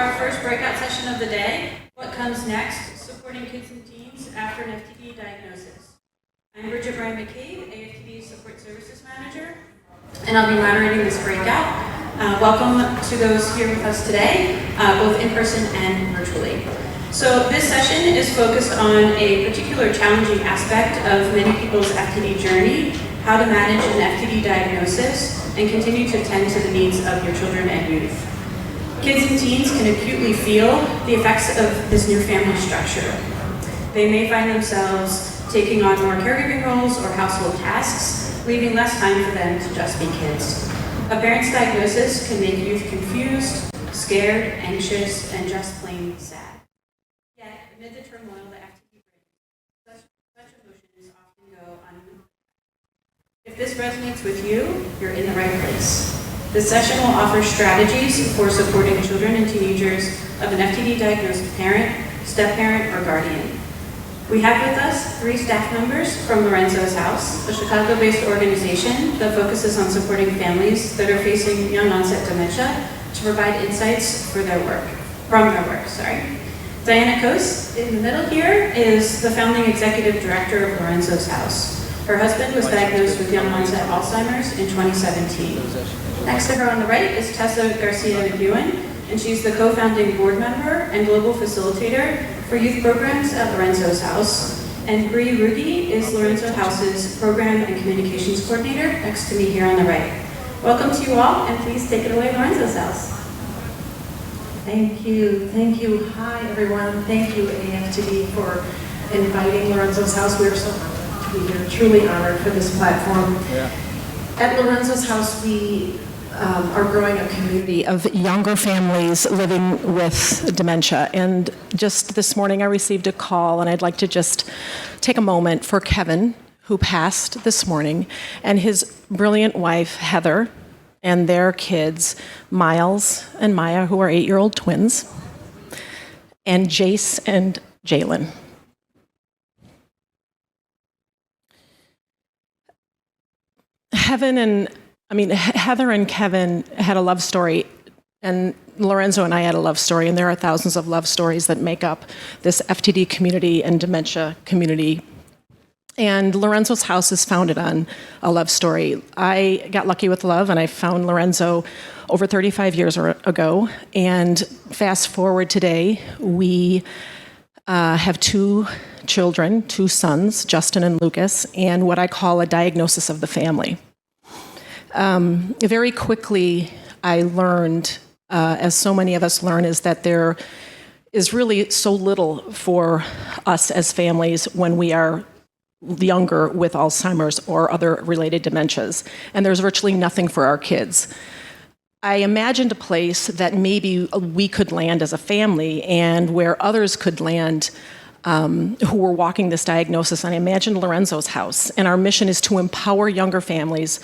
our first breakout session of the day, What Comes Next? Supporting Kids and Teens After an FTD Diagnosis. I'm Ruge AFTD Support Services Manager, and I'll be moderating this breakout. Welcome to those here with us today, both in person and virtually. So this session is focused on a particular challenging aspect of many people's FTD journey, how to manage an FTD diagnosis and continue to tend to the needs of your children and youth. Kids and teens can acutely feel the effects of this new family structure. They may find themselves taking on more caregiving roles or household tasks, leaving less time for them to just be kids. A parent's diagnosis can make youth confused, scared, anxious, and just plain sad. Yet, amid the turmoil that FTD brings, such emotions often go unnoticed. If this resonates with you, you're in the right place. This session will offer strategies for supporting children and teenagers of an FTD diagnosed parent, step-parent, or guardian. We have with us 3 staff members from Lorenzo's House, a Chicago-based organization that focuses on supporting families that are facing young-onset dementia to provide insights from their work. Diana Cose, in the middle here, is the founding executive director of Lorenzo's House. Her husband was diagnosed with young-onset Alzheimer's in 2017. Next to her on the right is Tessa Garcia McEwen, and she's the co-founding board member and global facilitator for youth programs at Lorenzo's House. And Bree Ruge is Lorenzo's House's program and communications coordinator, next to me here on the right. Welcome to you all, and please take it away, Lorenzo's House. Thank you. Hi, everyone. Thank you, AFTD, for inviting Lorenzo's House. We are so honored to be here, truly honored for this platform. Yeah. At Lorenzo's House, we are growing a community of younger families living with dementia. And just this morning, I received a call, and I'd like to just take a moment for Kevin, who passed this morning, and his brilliant wife, Heather, and their kids, Miles and Maya, who are 8-year-old twins, and Jace and Jalen. Heather and Kevin had a love story, and Lorenzo and I had a love story, and there are thousands of love stories that make up this FTD community and dementia community. And Lorenzo's House is founded on a love story. I got lucky with love, and I found Lorenzo over 35 years ago. And fast forward today, we have 2 children, 2 sons, Justin and Lucas, and what I call a diagnosis of the family. Very quickly, I learned, as so many of us learn, is that there is really so little for us as families when we are younger with Alzheimer's or other related dementias, and there's virtually nothing for our kids. I imagined a place that maybe we could land as a family and where others could land who were walking this diagnosis, and I imagined Lorenzo's House, and our mission is to empower younger families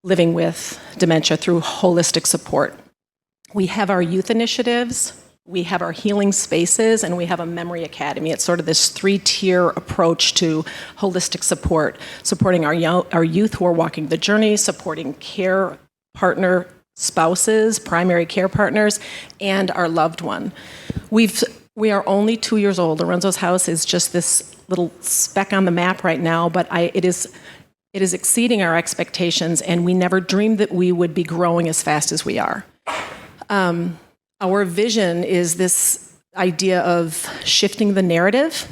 living with dementia through holistic support. We have our youth initiatives, we have our healing spaces, and we have a memory academy. It's sort of this 3-tier approach to holistic support, supporting our youth who are walking the journey, supporting care partner spouses, primary care partners, and our loved one. We are only 2 years old. Lorenzo's House is just this little speck on the map right now, but it is exceeding our expectations, and we never dreamed that we would be growing as fast as we are. Our vision is this idea of shifting the narrative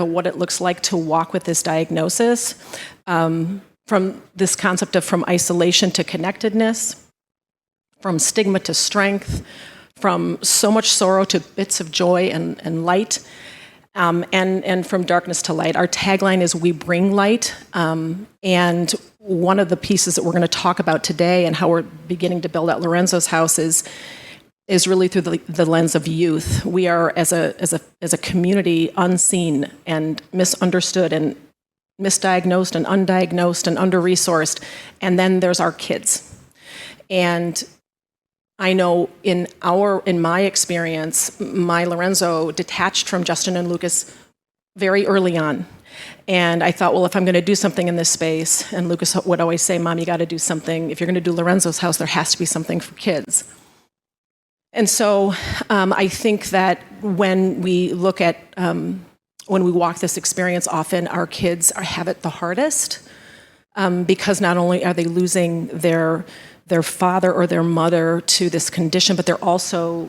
of what it looks like to walk with this diagnosis, from this concept of from isolation to connectedness, from stigma to strength, from so much sorrow to bits of joy and light, and from darkness to light. Our tagline is "We bring light," and one of the pieces that we're going to talk about today and how we're beginning to build out Lorenzo's House is really through the lens of youth. We are, as a community, unseen and misunderstood and misdiagnosed and undiagnosed and under-resourced, and then there's our kids. And I know in my experience, my Lorenzo detached from Justin and Lucas very early on. And I thought, well, if I'm going to do something in this space, and Lucas would always say, Mom, you got to do something. If you're going to do Lorenzo's House, there has to be something for kids. And so I think that when we look at, when we walk this experience, often our kids have it the hardest because not only are they losing their father or their mother to this condition, but they're also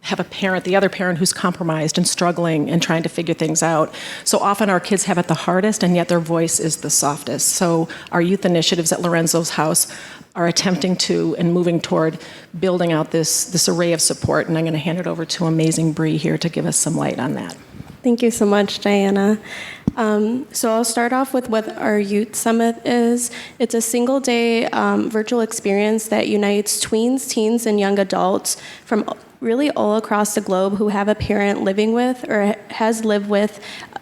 have a parent, the other parent who's compromised and struggling and trying to figure things out. So often our kids have it the hardest, and yet their voice is the softest. So our youth initiatives at Lorenzo's house are attempting to and moving toward building out this array of support. And I'm going to hand it over to amazing Bree here to give us some light on that. Thank you so much, Diana. So I'll start off with what our Youth Summit is. It's a single-day virtual experience that unites tweens, teens, and young adults from really all across the globe who have a parent living with or has lived with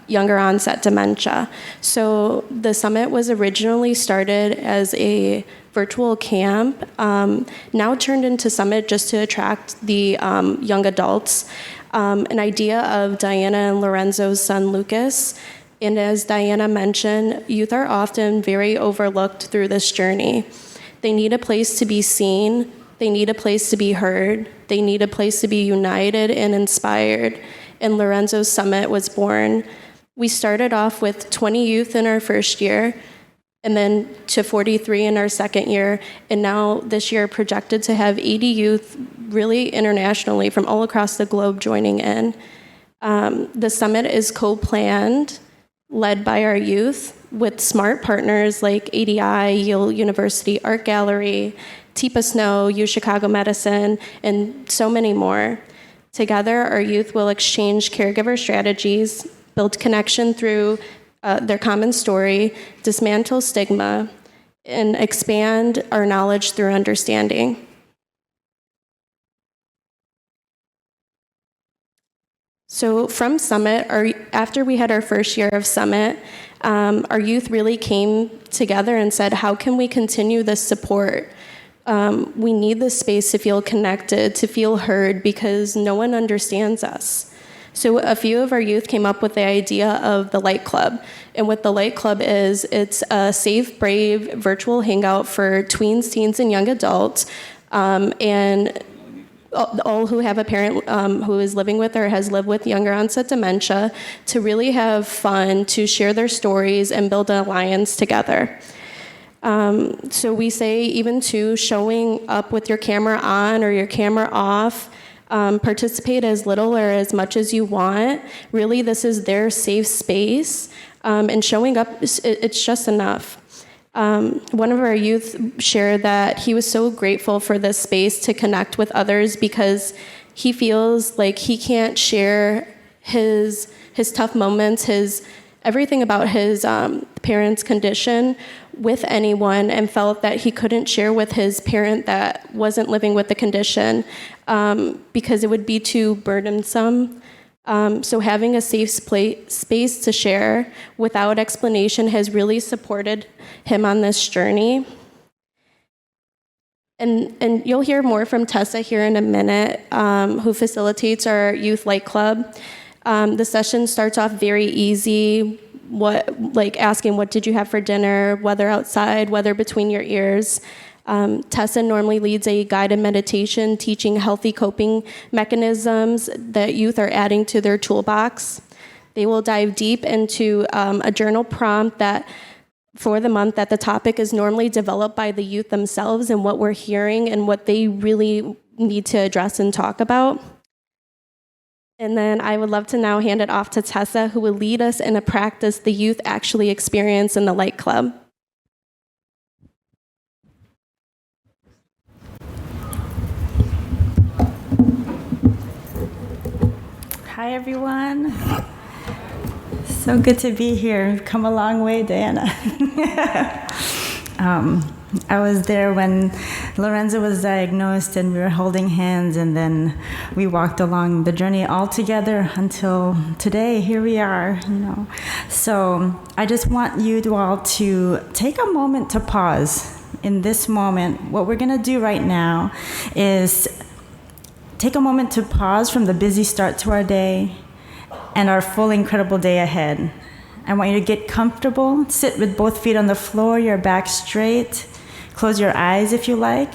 younger onset dementia. So the summit was originally started as a virtual camp, now turned into summit just to attract the young adults. An idea of Diana and Lorenzo's son, Lucas. And as Diana mentioned, youth are often very overlooked through this journey. They need a place to be seen. They need a place to be heard. They need a place to be united and inspired. And Lorenzo's Summit was born. We started off with 20 youth in our first year, and then to 43 in our second year, and now this year projected to have 80 youth really internationally from all across the globe joining in. The summit is co-planned, led by our youth with smart partners like ADI, Yale University Art Gallery, Teepa Snow, UChicago Medicine, and so many more. Together, our youth will exchange caregiver strategies, build connection through their common story, dismantle stigma, and expand our knowledge through understanding. So from Summit, after we had our first year of Summit, our youth really came together and said, how can we continue this support? We need this space to feel connected, to feel heard, because no one understands us. So a few of our youth came up with the idea of the Light Club. And what the Light Club is, it's a safe, brave virtual hangout for tweens, teens, and young adults, and all who have a parent who is living with or has lived with younger onset dementia, to really have fun, to share their stories and build an alliance together. So we say even to showing up with your camera on or your camera off, participate as little or as much as you want. Really, this is their safe space, and showing up, it's just enough. One of our youth shared that he was so grateful for this space to connect with others because he feels like he can't share his tough moments, everything about his parents' condition with anyone, and felt that he couldn't share with his parent that wasn't living with the condition because it would be too burdensome. So having a safe space to share without explanation has really supported him on this journey. And you'll hear more from Tessa here in a minute, who facilitates our Youth Light Club. The session starts off very easy, asking what did you have for dinner, weather outside, weather between your ears. Tessa normally leads a guided meditation teaching healthy coping mechanisms that youth are adding to their toolbox. They will dive deep into a journal prompt that for the month that the topic is normally developed by the youth themselves and what we're hearing and what they really need to address and talk about. And then I would love to now hand it off to Tessa, who will lead us in a practice the youth actually experience in the Light Club. Hi, everyone. So good to be here. We've come a long way, Diana. I was there when Lorenzo was diagnosed, and we were holding hands, and then we walked along the journey all together until today. Here we are, So I just want you all to take a moment to pause in this moment. What we're going to do right now is take a moment to pause from the busy start to our day and our full incredible day ahead. I want you to get comfortable, sit with both feet on the floor, your back straight, close your eyes if you like,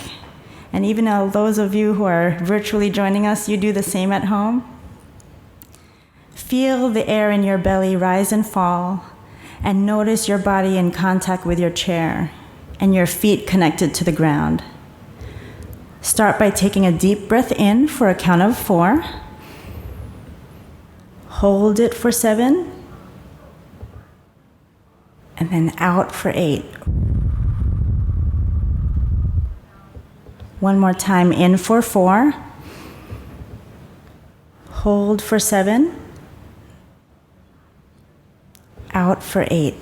And even those of you who are virtually joining us, you do the same at home. Feel the air in your belly rise and fall, and notice your body in contact with your chair and your feet connected to the ground. Start by taking a deep breath in for a count of 4. Hold it for 7. And then out for 8. One more time, in for 4. Hold for 7. Out for 8.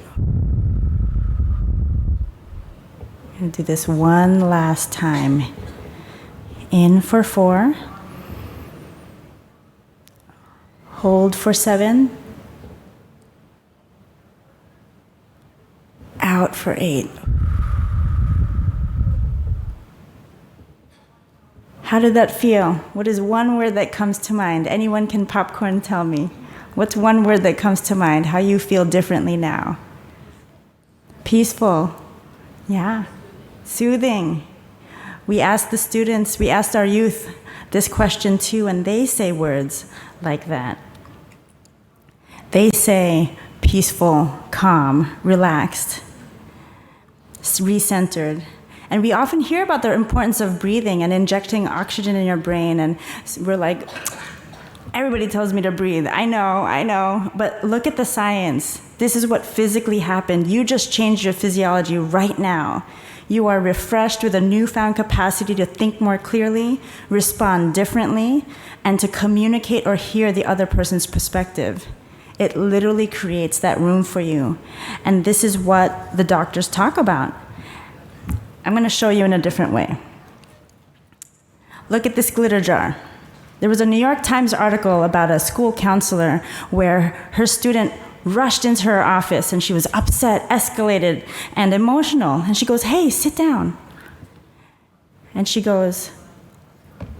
And do this one last time. In for 4. Hold for 7. Out for 8. How did that feel? What is one word that comes to mind? Anyone can popcorn tell me. What's one word that comes to mind? How you feel differently now? Peaceful. Yeah. Soothing. We asked the students, we asked our youth this question too, and they say words like that. They say peaceful, calm, relaxed, recentered. And we often hear about the importance of breathing and injecting oxygen in your brain, and we're like, everybody tells me to breathe. I know, but look at the science. This is what physically happened. You just changed your physiology right now. You are refreshed with a newfound capacity to think more clearly, respond differently, and to communicate or hear the other person's perspective. It literally creates that room for you. And this is what the doctors talk about. I'm going to show you in a different way. Look at this glitter jar. There was a New York Times article about a school counselor where her student rushed into her office and she was upset, escalated, and emotional. And she goes, "Hey, sit down." And she goes,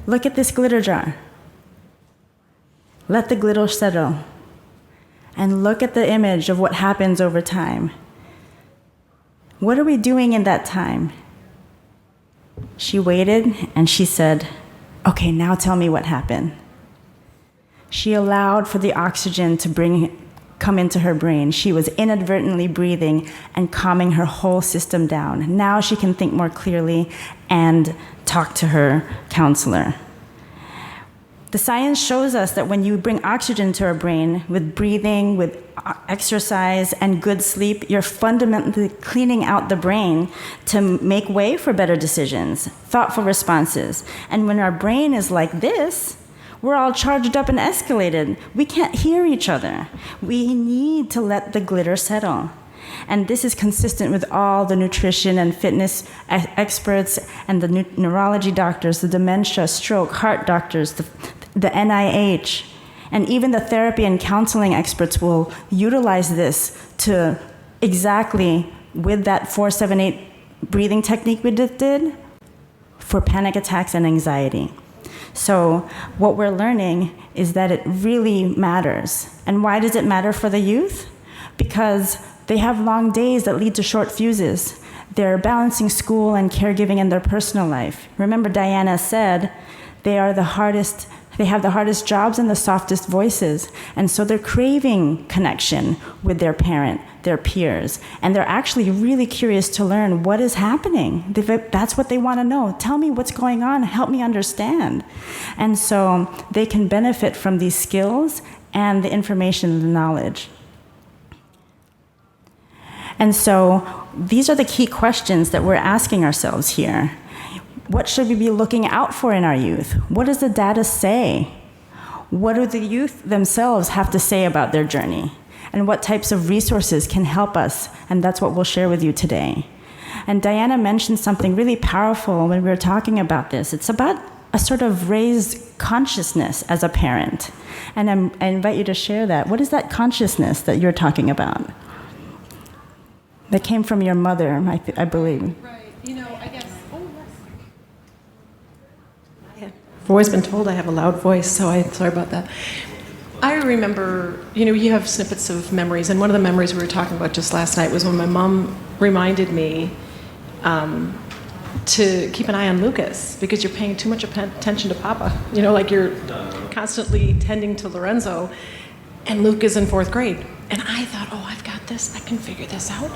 "Look at this glitter jar. Let the glitter settle. And look at the image of what happens over time. What are we doing in that time?" She waited and she said, "Okay, now tell me what happened." She allowed for the oxygen to come into her brain. She was inadvertently breathing and calming her whole system down. Now she can think more clearly and talk to her counselor. The science shows us that when you bring oxygen to our brain with breathing, with exercise, and good sleep, you're fundamentally cleaning out the brain to make way for better decisions, thoughtful responses. And when our brain is like this, we're all charged up and escalated. We can't hear each other. We need to let the glitter settle. And this is consistent with all the nutrition and fitness experts and the neurology doctors, the dementia, stroke, heart doctors, the NIH, and even the therapy and counseling experts will utilize this to exactly with that 4-7-8 breathing technique we did for panic attacks and anxiety. So what we're learning is that it really matters. And why does it matter for the youth? Because they have long days that lead to short fuses. They're balancing school and caregiving in their personal life. Remember, Diana said they have the hardest jobs and the softest voices. And so they're craving connection with their parent, their peers. And they're actually really curious to learn what is happening. That's what they want to know. Tell me what's going on. Help me understand. And so they can benefit from these skills and the information and the knowledge. And so these are the key questions that we're asking ourselves here. What should we be looking out for in our youth? What does the data say? What do the youth themselves have to say about their journey? And what types of resources can help us? And that's what we'll share with you today. And Diana mentioned something really powerful when we were talking about this. It's about a sort of raised consciousness as a parent. And I invite you to share that. What is that consciousness that you're talking about? That came from your mother, I believe. Right. I guess. I've always been told I have a loud voice, so I'm sorry about that. I remember, you have snippets of memories, and one of the memories we were talking about just last night was when my mom reminded me to keep an eye on Lucas because you're paying too much attention to Papa. You know, like you're constantly tending to Lorenzo, and Luke is in 4th grade. And I thought, oh, I've got this. I can figure this out.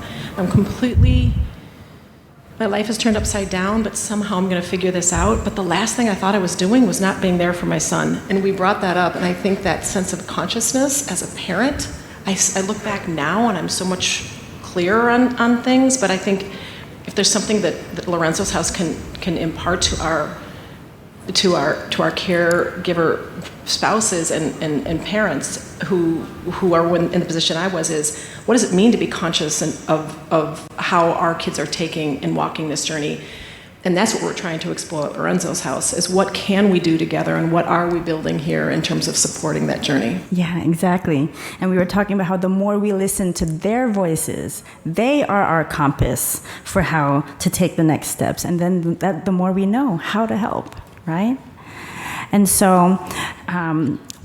My life is turned upside down, but somehow I'm going to figure this out. But the last thing I thought I was doing was not being there for my son. And we brought that up, and I think that sense of consciousness as a parent, I look back now and I'm so much clearer on things, but I think if there's something that Lorenzo's house can impart to our caregiver spouses and parents who are in the position I was, is what does it mean to be conscious of how our kids are taking and walking this journey? And that's what we're trying to explore at Lorenzo's house, is what can we do together and what are we building here in terms of supporting that journey? Yeah, exactly. And we were talking about how the more we listen to their voices, they are our compass for how to take the next steps. And then the more we know how to help, right? And so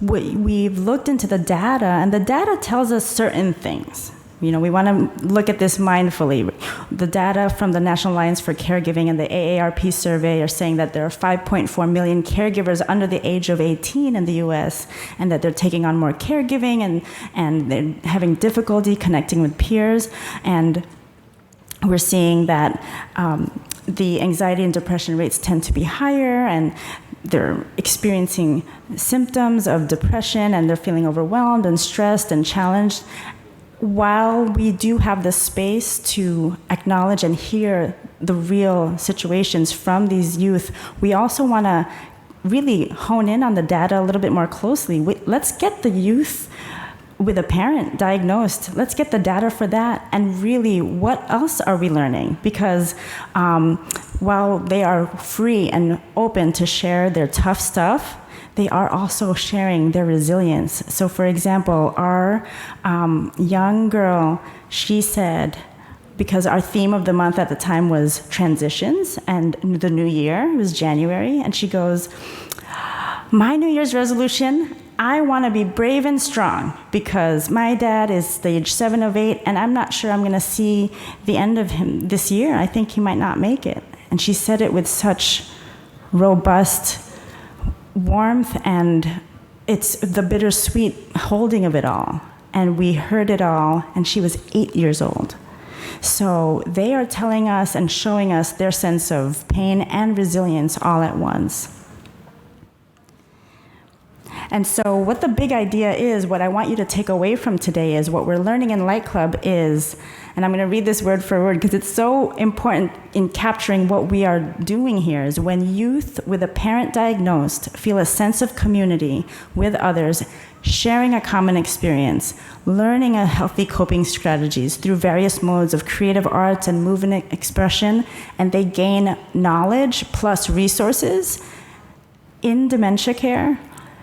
we've looked into the data, and the data tells us certain things. You know, we want to look at this mindfully. The data from the National Alliance for Caregiving and the AARP survey are saying that there are 5.4 million caregivers under the age of 18 in the U.S., and that they're taking on more caregiving and they're having difficulty connecting with peers. And we're seeing that the anxiety and depression rates tend to be higher, and they're experiencing symptoms of depression, and they're feeling overwhelmed and stressed and challenged. While we do have the space to acknowledge and hear the real situations from these youth, we also want to really hone in on the data a little bit more closely. Let's get the youth with a parent diagnosed. Let's get the data for that. And really, what else are we learning? Because while they are free and open to share their tough stuff, they are also sharing their resilience. So for example, our young girl, she said, because our theme of the month at the time was transitions and the new year, it was January, and she goes, my New Year's resolution, I want to be brave and strong because my dad is stage 7 of 8, and I'm not sure I'm going to see the end of him this year. I think he might not make it. And she said it with such robust warmth, and it's the bittersweet holding of it all. And we heard it all, and she was 8 years old. So they are telling us and showing us their sense of pain and resilience all at once. And so what the big idea is, what I want you to take away from today is what we're learning in Light Club is, and I'm going to read this word for word because it's so important in capturing what we are doing here, is when youth with a parent diagnosed feel a sense of community with others, sharing a common experience, learning a healthy coping strategies through various modes of creative arts and movement expression, and they gain knowledge plus resources in dementia care.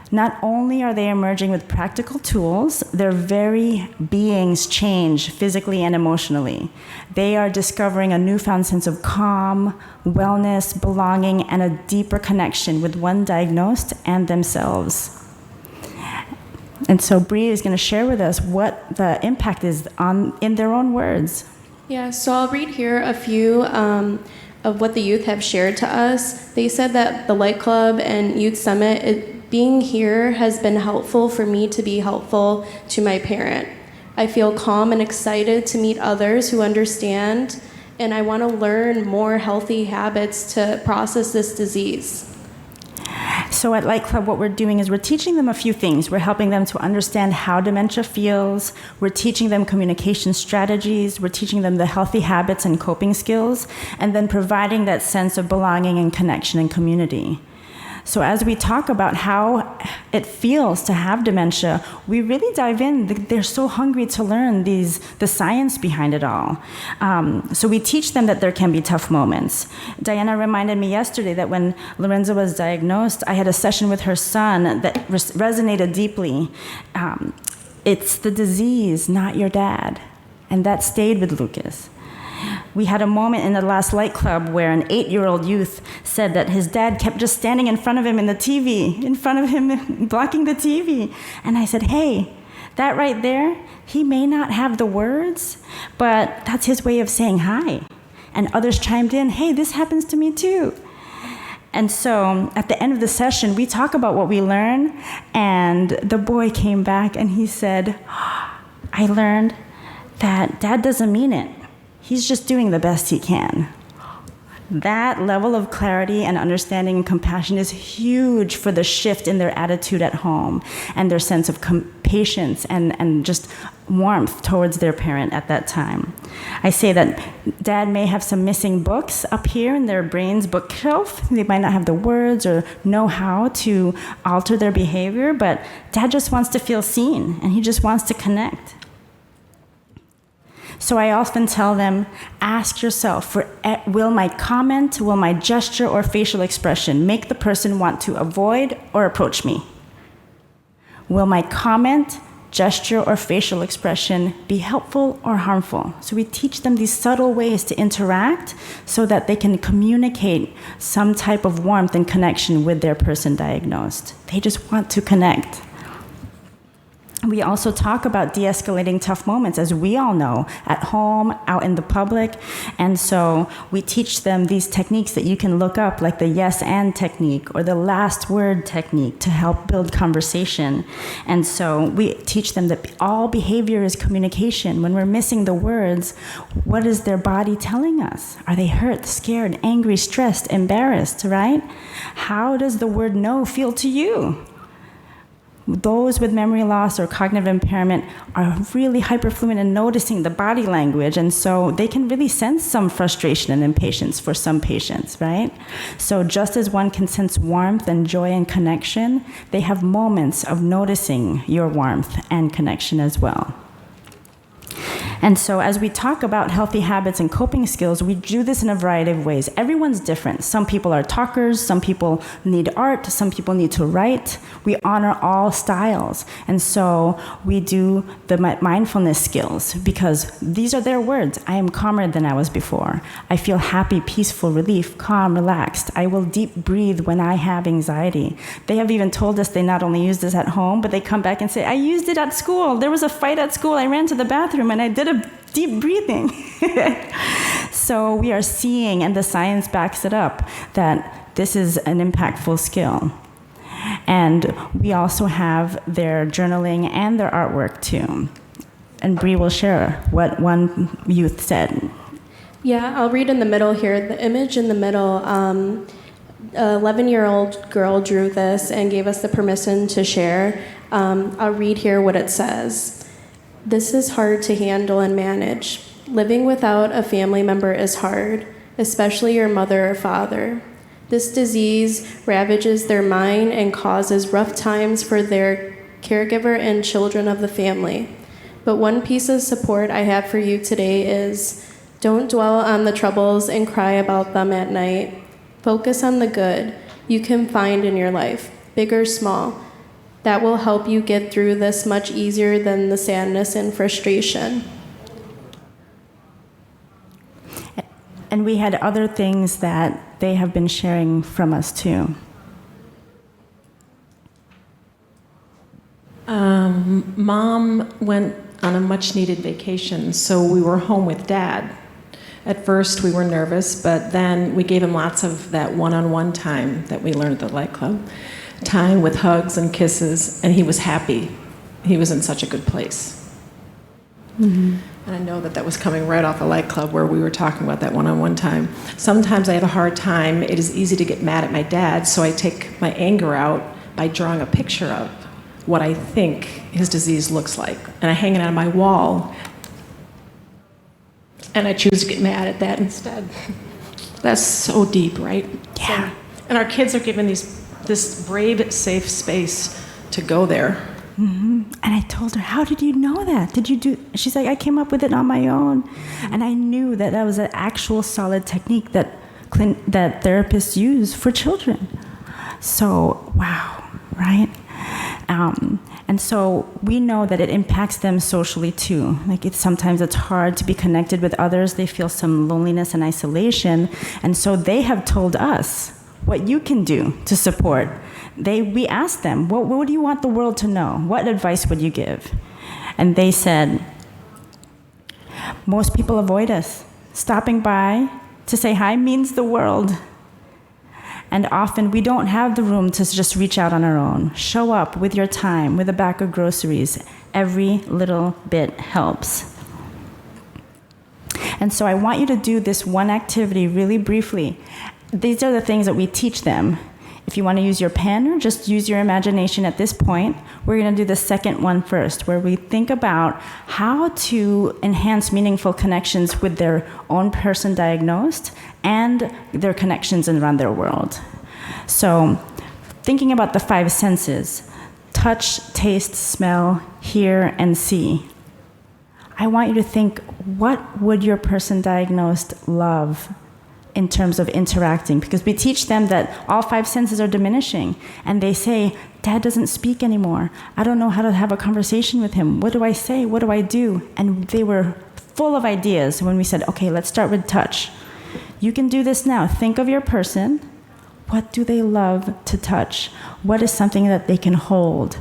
Not only are they emerging with practical tools, their very beings change physically and emotionally. They are discovering a newfound sense of calm, wellness, belonging, and a deeper connection with one diagnosed and themselves. And so Bree is going to share with us what the impact is in their own words. Yeah, so I'll read here a few of what the youth have shared to us. They said that the Light Club and Youth Summit, being here has been helpful for me to be helpful to my parent. I feel calm and excited to meet others who understand, and I want to learn more healthy habits to process this disease. So at Light Club, what we're doing is we're teaching them a few things. We're helping them to understand how dementia feels. We're teaching them communication strategies. We're teaching them the healthy habits and coping skills, and then providing that sense of belonging and connection and community. So as we talk about how it feels to have dementia, we really dive in. They're so hungry to learn the science behind it all. So we teach them that there can be tough moments. Diana reminded me yesterday that when Lorenzo was diagnosed, I had a session with her son that resonated deeply. It's the disease, not your dad. And that stayed with Lucas. We had a moment in the last Light Club where an 8-year-old youth said that his dad kept just standing in front of him in the TV, in front of him, blocking the TV. And I said, hey, that right there, he may not have the words, but that's his way of saying hi. And others chimed in, hey, this happens to me too. And so at the end of the session, we talk about what we learned, and the boy came back and he said, I learned that Dad doesn't mean it. He's just doing the best he can. That level of clarity and understanding and compassion is huge for the shift in their attitude at home and their sense of patience and just warmth towards their parent at that time. I say that Dad may have some missing books up here in their brain's bookshelf. They might not have the words or know how to alter their behavior, but Dad just wants to feel seen, and he just wants to connect. So I often tell them, ask yourself, will my comment, will my gesture or facial expression make the person want to avoid or approach me? Will my comment, gesture, or facial expression be helpful or harmful? So we teach them these subtle ways to interact so that they can communicate some type of warmth and connection with their person diagnosed. They just want to connect. We also talk about de-escalating tough moments, as we all know, at home, out in the public. And so we teach them these techniques that you can look up, like the yes and technique or the last word technique, to help build conversation. And so we teach them that all behavior is communication. When we're missing the words, what is their body telling us? Are they hurt, scared, angry, stressed, embarrassed, right? How does the word no feel to you? Those with memory loss or cognitive impairment are really hyperfluent in noticing the body language, and so they can really sense some frustration and impatience for some patients, right? So just as one can sense warmth and joy and connection, they have moments of noticing your warmth and connection as well. And so as we talk about healthy habits and coping skills, we do this in a variety of ways. Everyone's different. Some people are talkers, some people need art, some people need to write. We honor all styles. And so we do the mindfulness skills because these are their words. I am calmer than I was before. I feel happy, peaceful, relief, calm, relaxed. I will deep breathe when I have anxiety. They have even told us they not only use this at home, but they come back and say, I used it at school. There was a fight at school. I ran to the bathroom and I did a deep breathing. So we are seeing, and the science backs it up, that this is an impactful skill. And we also have their journaling and their artwork too. And Bree will share what one youth said. Yeah, I'll read in the middle here. The image in the middle, 11-year-old girl drew this and gave us the permission to share. I'll read here what it says. This is hard to handle and manage. Living without a family member is hard, especially your mother or father. This disease ravages their mind and causes rough times for their caregiver and children of the family. But one piece of support I have for you today is don't dwell on the troubles and cry about them at night. Focus on the good you can find in your life, big or small. That will help you get through this much easier than the sadness and frustration. And we had other things that they have been sharing from us too. Mom went on a much-needed vacation, so we were home with Dad. At first, we were nervous, but then we gave him lots of that one-on-one time that we learned at the Light Club. Time with hugs and kisses, and he was happy. He was in such a good place. Mm-hmm. And I know that that was coming right off the Light Club where we were talking about that one-on-one time. Sometimes I have a hard time. It is easy to get mad at my dad, so I take my anger out by drawing a picture of what I think his disease looks like. And I hang it on my wall, and I choose to get mad at that instead. That's so deep, right? Yeah. So, and our kids are given this brave, safe space to go there. Mm-hmm. And I told her, how did you know that? Did you do? She's like, I came up with it on my own. And I knew that that was an actual solid technique that therapists use for children. So, wow, right? And so we know that it impacts them socially too. Like sometimes it's hard to be connected with others. They feel some loneliness and isolation. And so they have told us what you can do to support. We asked them, what do you want the world to know? What advice would you give? And they said, most people avoid us. stopping by to say hi means the world. And often we don't have the room to just reach out on our own. Show up with your time, with a bag of groceries. Every little bit helps. And so I want you to do this one activity really briefly. These are the things that we teach them. If you want to use your pen or just use your imagination at this point, we're going to do the second one first, where we think about how to enhance meaningful connections with their own person diagnosed and their connections around their world. So, thinking about the 5 senses, touch, taste, smell, hear, and see. I want you to think, what would your person diagnosed love in terms of interacting? Because we teach them that all 5 senses are diminishing, and they say, Dad doesn't speak anymore. I don't know how to have a conversation with him. What do I say? What do I do? And they were full of ideas when we said, okay, let's start with touch. You can do this now. Think of your person. What do they love to touch? What is something that they can hold?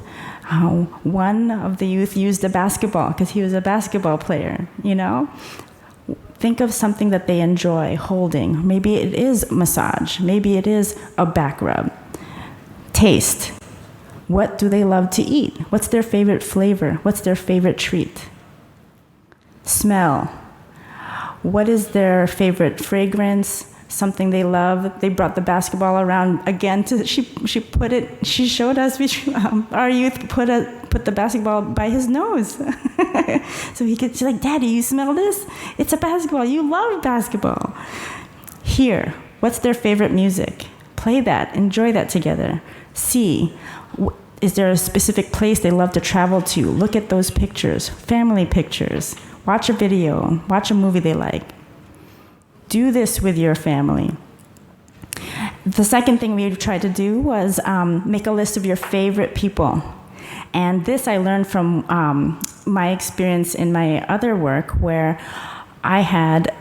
One of the youth used a basketball because he was a basketball player, you know? Think of something that they enjoy holding. Maybe it is massage. Maybe it is a back rub. Taste. What do they love to eat? What's their favorite flavor? What's their favorite treat? Smell. What is their favorite fragrance? Something they love. They brought the basketball around again. She showed us. Our youth put the basketball by his nose, so he could. She's like, Daddy, you smell this? It's a basketball. You love basketball. Hear. What's their favorite music? Play that. Enjoy that together. See. Is there a specific place they love to travel to? Look at those pictures. Family pictures. Watch a video. Watch a movie they like. Do this with your family. The second thing we tried to do was make a list of your favorite people. And this I learned from my experience in my other work, where I had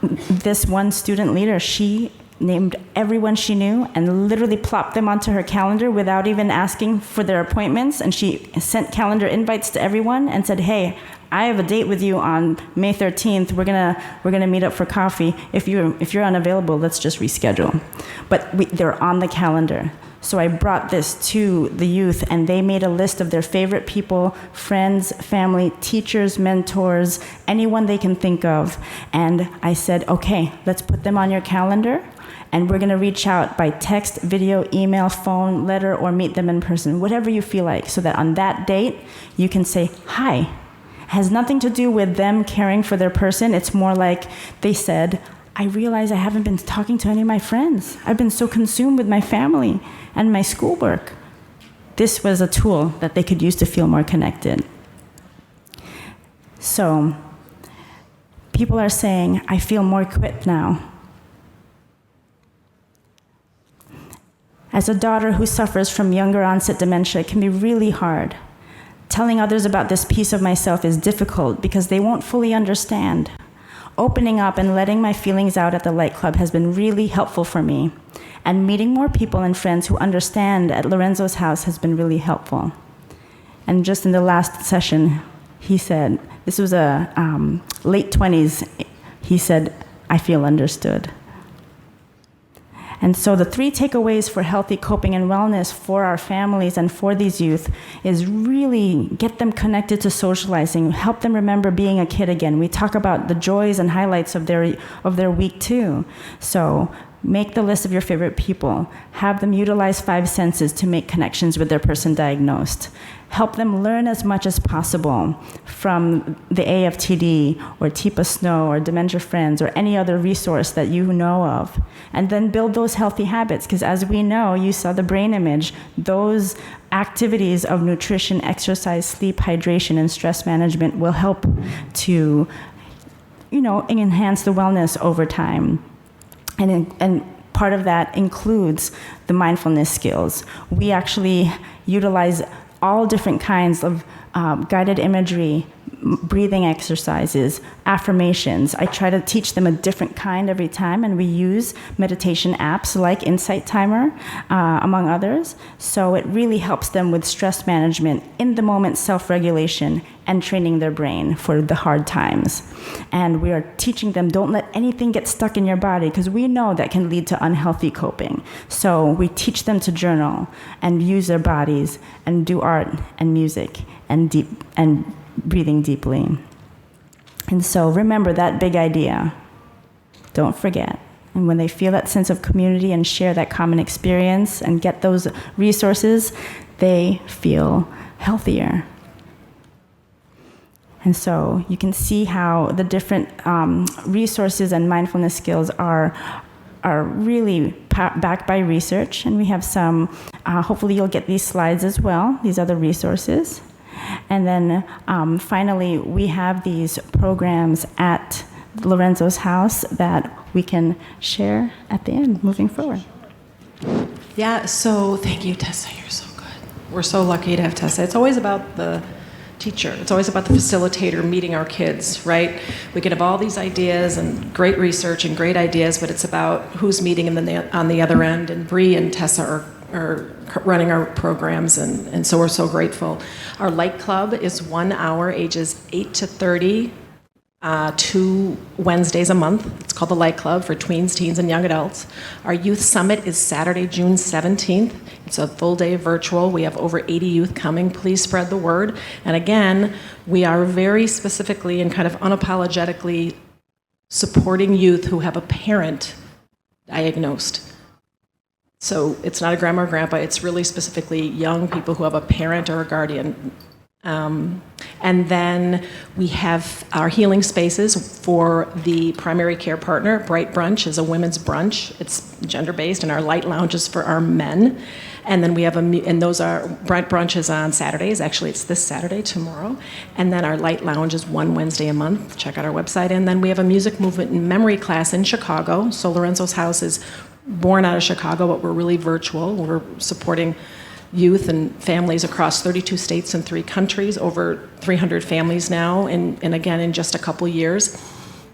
this one student leader. She named everyone she knew and literally plopped them onto her calendar without even asking for their appointments. And she sent calendar invites to everyone and said, hey, I have a date with you on May 13th. We're gonna meet up for coffee. If you're unavailable, let's just reschedule. But they're on the calendar. So I brought this to the youth, and they made a list of their favorite people, friends, family, teachers, mentors, anyone they can think of. And I said, okay, let's put them on your calendar, and we're gonna reach out by text, video, email, phone, letter, or meet them in person, whatever you feel like, so that on that date, you can say, hi. Has nothing to do with them caring for their person. It's more like they said, I realize I haven't been talking to any of my friends. I've been so consumed with my family and my schoolwork. This was a tool that they could use to feel more connected. So, people are saying, I feel more equipped now. As a daughter who suffers from younger onset dementia, it can be really hard. Telling others about this piece of myself is difficult because they won't fully understand. Opening up and letting my feelings out at the Light Club has been really helpful for me. And meeting more people and friends who understand at Lorenzo's house has been really helpful. And just in the last session, he said, this was a late 20s, he said, I feel understood. And so the 3 takeaways for healthy coping and wellness for our families and for these youth is really get them connected to socializing, help them remember being a kid again. We talk about the joys and highlights of their week too. So make the list of your favorite people. Have them utilize 5 senses to make connections with their person diagnosed. Help them learn as much as possible from the AFTD or TIPA Snow or Dementia Friends or any other resource that you know of. And then build those healthy habits, because as we know, you saw the brain image, those activities of nutrition, exercise, sleep, hydration, and stress management will help to, enhance the wellness over time. And part of that includes the mindfulness skills. We actually utilize all different kinds of guided imagery, breathing exercises, affirmations. I try to teach them a different kind every time, and we use meditation apps like Insight Timer, among others. So it really helps them with stress management, in-the-moment self-regulation, and training their brain for the hard times. And we are teaching them, don't let anything get stuck in your body, because we know that can lead to unhealthy coping. So we teach them to journal and use their bodies and do art and music and breathing deeply. And so remember that big idea. Don't forget. And when they feel that sense of community and share that common experience and get those resources, they feel healthier. And so you can see how the different resources and mindfulness skills are really backed by research. And we have some, hopefully you'll get these slides as well, these other resources. And then finally, we have these programs at Lorenzo's house that we can share at the end, moving forward. Yeah, so thank you, Tessa. You're so good. We're so lucky to have Tessa. It's always about the teacher. It's always about the facilitator meeting our kids, right? We can have all these ideas and great research and great ideas, but it's about who's meeting on the other end. And Bree and Tessa are running our programs, and so we're so grateful. Our Light Club is 1 hour, ages 8 to 30, 2 Wednesdays a month. It's called the Light Club for tweens, teens, and young adults. Our Youth Summit is Saturday, June 17th. It's a full day virtual. We have over 80 youth coming. Please spread the word. And again, we are very specifically and kind of unapologetically supporting youth who have a parent diagnosed. So it's not a grandma or grandpa, it's really specifically young people who have a parent or a guardian. And then we have our healing spaces for the primary care partner. Bright Brunch is a women's brunch. It's gender-based, and our light lounge is for our men. And then we have and those are, Bright Brunch is on Saturdays. Actually, it's this Saturday, tomorrow. And then our light lounge is 1 Wednesday a month. Check out our website. And then we have a music movement and memory class in Chicago. So Lorenzo's house is born out of Chicago, but we're really virtual. We're supporting youth and families across 32 states and 3 countries, over 300 families now, and again, in just a couple years.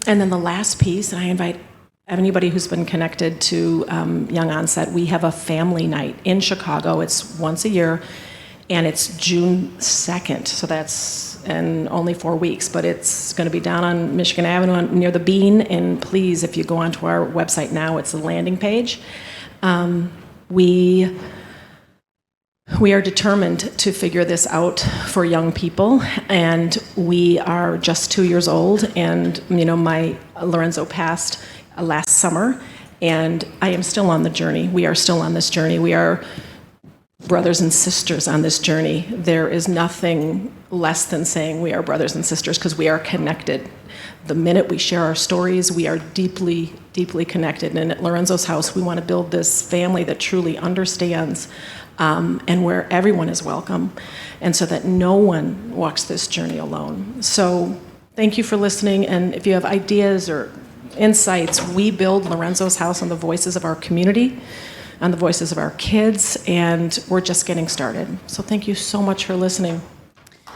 And then the last piece, and I invite anybody who's been connected to young-onset, we have a family night in Chicago. It's once a year, and it's June 2nd, so that's in only 4 weeks, but it's going to be down on Michigan Avenue near the Bean, and please, if you go onto our website now, it's a landing page. We are determined to figure this out for young people, and we are just 2 years old, and Lorenzo passed last summer, and I am still on the journey. We are still on this journey. We are brothers and sisters on this journey. There is nothing less than saying we are brothers and sisters, because we are connected. The minute we share our stories, we are deeply, deeply connected. And at Lorenzo's house, we want to build this family that truly understands and where everyone is welcome, and so that no one walks this journey alone. So thank you for listening, and if you have ideas or insights, we build Lorenzo's house on the voices of our community, on the voices of our kids, and we're just getting started. So thank you so much for listening.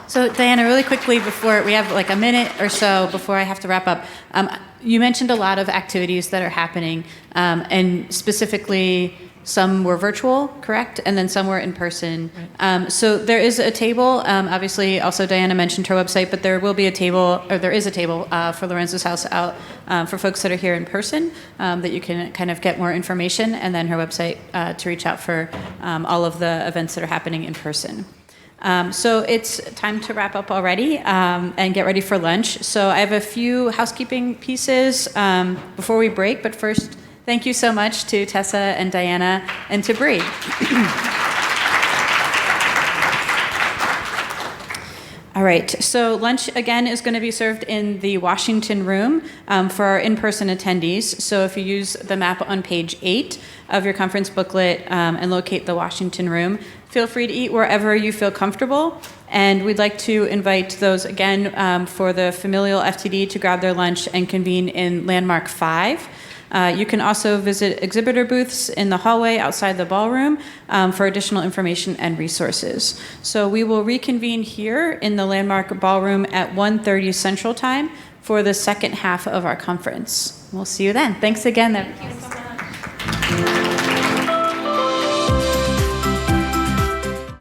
So Diana, really quickly before, we have like a minute or so before I have to wrap up, you mentioned a lot of activities that are happening, and specifically some were virtual, correct? And then some were in person. So there is a table, obviously also Diana mentioned her website, but there will be a table, or there is a table for Lorenzo's house out for folks that are here in person, that you can kind of get more information, and then her website to reach out for all of the events that are happening in person. So it's time to wrap up already and get ready for lunch. So I have a few housekeeping pieces before we break, but first, thank you so much to Tessa and Diana and to Bree. All right, so lunch again is going to be served in the Washington room for our in-person attendees. So if you use the map on page 8 of your conference booklet and locate the Washington room, feel free to eat wherever you feel comfortable. And we'd like to invite those again for the familial FTD to grab their lunch and convene in Landmark 5. You can also visit exhibitor booths in the hallway outside the ballroom for additional information and resources. So we will reconvene here in the Landmark Ballroom at 1:30 Central Time for the second half of our conference. We'll see you then. Thanks again. Thank you so much.